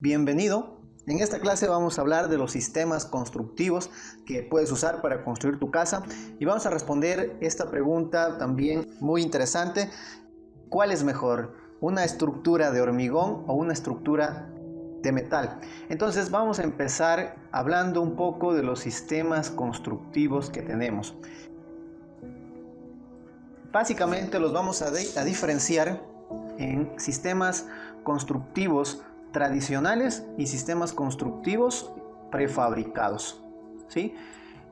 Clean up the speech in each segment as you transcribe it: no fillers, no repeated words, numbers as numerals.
Bienvenido. En esta clase vamos a hablar de los sistemas constructivos que puedes usar para construir tu casa y vamos a responder esta pregunta también muy interesante. ¿Cuál es mejor? ¿Una estructura de hormigón o una estructura de metal? Entonces vamos a empezar hablando un poco de los sistemas constructivos que tenemos. Básicamente los vamos a diferenciar en sistemas constructivos tradicionales y sistemas constructivos prefabricados, ¿sí?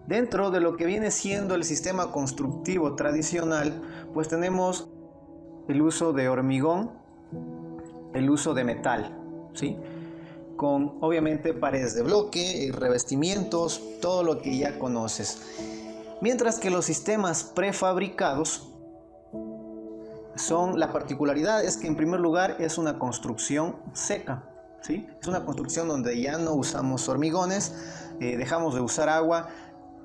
Dentro de lo que viene siendo el sistema constructivo tradicional, pues tenemos el uso de hormigón, el uso de metal, ¿sí? Con obviamente paredes de bloque, revestimientos, todo lo que ya conoces. Mientras que los sistemas prefabricados la particularidad es que en primer lugar es una construcción seca, ¿sí? Es una construcción donde ya no usamos hormigones, dejamos de usar agua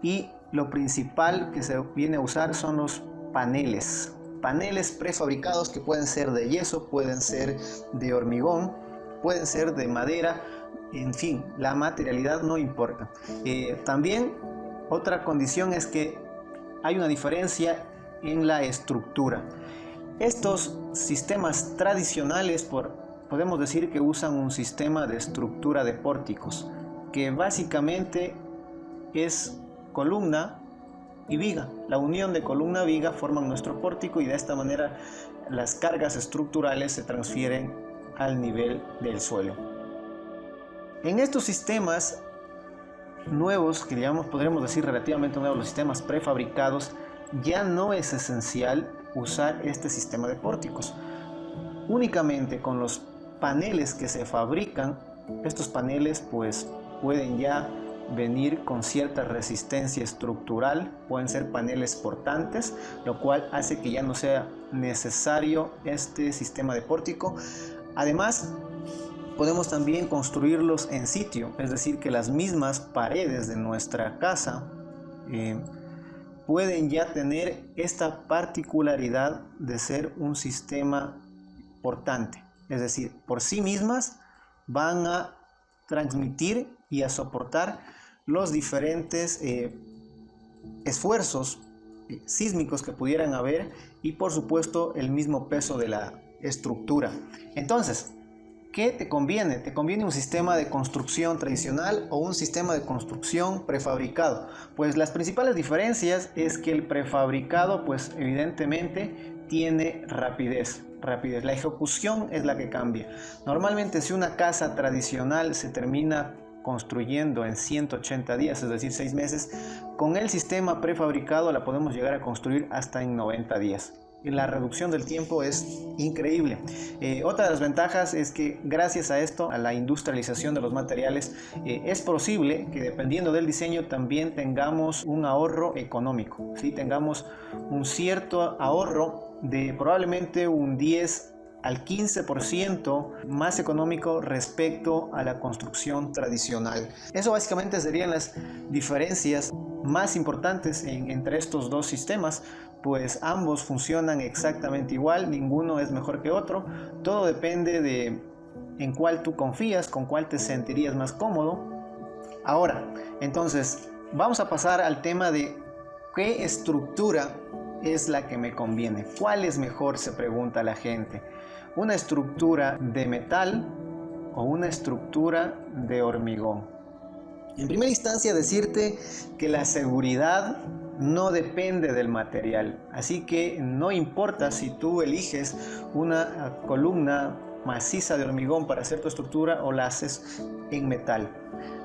y lo principal que se viene a usar son los paneles prefabricados que pueden ser de yeso, pueden ser de hormigón, pueden ser de madera, en fin, la materialidad no importa. También otra condición es que hay una diferencia en la estructura. Estos sistemas tradicionales podemos decir que usan un sistema de estructura de pórticos, que básicamente es columna y viga. La unión de columna y viga forman nuestro pórtico y de esta manera las cargas estructurales se transfieren al nivel del suelo. En estos sistemas nuevos, que podremos decir relativamente nuevos, los sistemas prefabricados, ya no es esencial usar este sistema de pórticos. Únicamente con los paneles que se fabrican, estos paneles pues pueden ya venir con cierta resistencia estructural, pueden ser paneles portantes, lo cual hace que ya no sea necesario este sistema de pórtico. Además, podemos también construirlos en sitio, es decir, que las mismas paredes de nuestra casa pueden ya tener esta particularidad de ser un sistema portante, es decir, por sí mismas van a transmitir y a soportar los diferentes esfuerzos sísmicos que pudieran haber y por supuesto el mismo peso de la estructura. Entonces, ¿qué te conviene? ¿Te conviene un sistema de construcción tradicional o un sistema de construcción prefabricado? Pues las principales diferencias es que el prefabricado pues evidentemente tiene rapidez. La ejecución es la que cambia. Normalmente si una casa tradicional se termina construyendo en 180 días, es decir 6 meses, con el sistema prefabricado la podemos llegar a construir hasta en 90 días. La reducción del tiempo es increíble. Otra de las ventajas es que gracias a esto, a la industrialización de los materiales, es posible que dependiendo del diseño también tengamos un ahorro económico, ¿sí? Tengamos un cierto ahorro de probablemente un 10 al 15% más económico respecto a la construcción tradicional. Eso básicamente serían las diferencias más importantes entre estos dos sistemas, pues ambos funcionan exactamente igual, ninguno es mejor que otro, todo depende de en cuál tú confías, con cuál te sentirías más cómodo. Ahora, entonces, vamos a pasar al tema de qué estructura es la que me conviene. ¿Cuál es mejor?, se pregunta la gente. ¿Una estructura de metal o una estructura de hormigón? En primera instancia, decirte que la seguridad no depende del material, así que no importa si tú eliges una columna maciza de hormigón para hacer tu estructura o la haces en metal.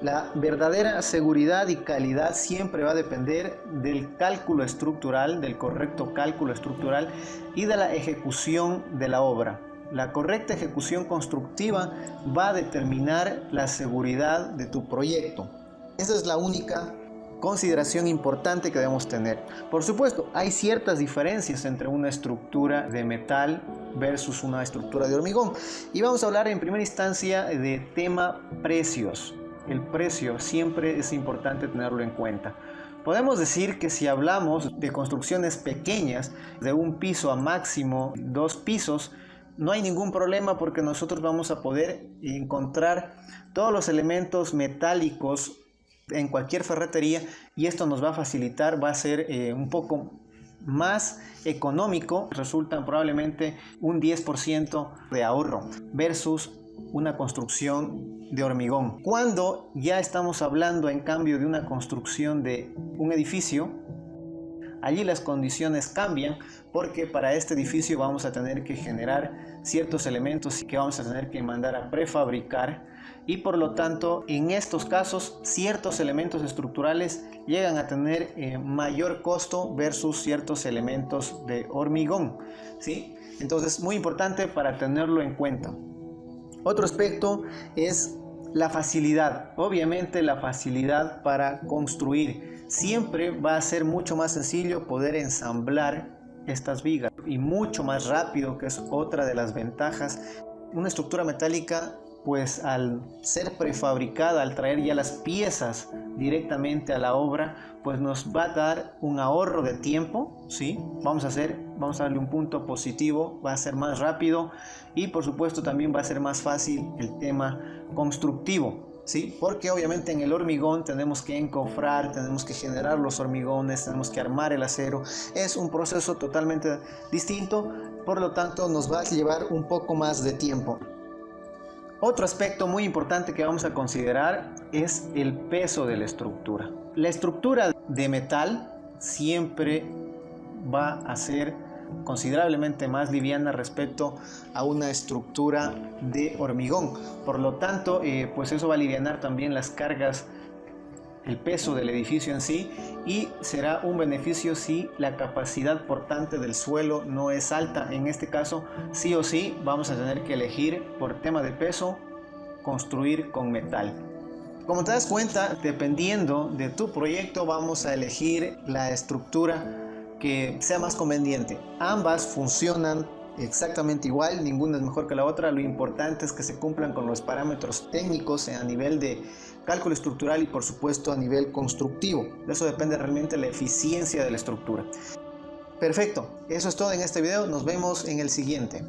La verdadera seguridad y calidad siempre va a depender del cálculo estructural, del correcto cálculo estructural y de la ejecución de la obra. La correcta ejecución constructiva va a determinar la seguridad de tu proyecto. Esa es la única consideración importante que debemos tener. Por supuesto, hay ciertas diferencias entre una estructura de metal versus una estructura de hormigón. Y vamos a hablar en primera instancia de tema precios. El precio siempre es importante tenerlo en cuenta. Podemos decir que si hablamos de construcciones pequeñas, de un piso a máximo 2 pisos, no hay ningún problema porque nosotros vamos a poder encontrar todos los elementos metálicos en cualquier ferretería y esto nos va a facilitar, va a ser un poco más económico, resultan probablemente un 10% de ahorro versus una construcción de hormigón. Cuando ya estamos hablando en cambio de una construcción de un edificio, allí las condiciones cambian porque para este edificio vamos a tener que generar ciertos elementos que vamos a tener que mandar a prefabricar y por lo tanto en estos casos ciertos elementos estructurales llegan a tener mayor costo versus ciertos elementos de hormigón, ¿sí? Entonces muy importante para tenerlo en cuenta. Otro aspecto es la facilidad. Obviamente la facilidad para construir. Siempre va a ser mucho más sencillo poder ensamblar estas vigas y mucho más rápido, que es otra de las ventajas. Una estructura metálica, pues al ser prefabricada, al traer ya las piezas directamente a la obra, pues nos va a dar un ahorro de tiempo, ¿sí? Vamos a darle un punto positivo, va a ser más rápido y por supuesto también va a ser más fácil el tema constructivo, ¿sí? Porque obviamente en el hormigón tenemos que encofrar, tenemos que generar los hormigones, tenemos que armar el acero, es un proceso totalmente distinto, por lo tanto nos va a llevar un poco más de tiempo. Otro aspecto muy importante que vamos a considerar es el peso de la estructura. La estructura de metal siempre va a ser considerablemente más liviana respecto a una estructura de hormigón. Por lo tanto, pues eso va a alivianar también las cargas, el peso del edificio en sí, y será un beneficio si la capacidad portante del suelo no es alta. En este caso, sí o sí vamos a tener que elegir por tema de peso construir con metal. Como te das cuenta, dependiendo de tu proyecto vamos a elegir la estructura que sea más conveniente. Ambas funcionan exactamente igual, ninguna es mejor que la otra. Lo importante es que se cumplan con los parámetros técnicos a nivel de cálculo estructural y por supuesto a nivel constructivo. De eso depende realmente la eficiencia de la estructura. Perfecto, eso es todo en este video, nos vemos en el siguiente.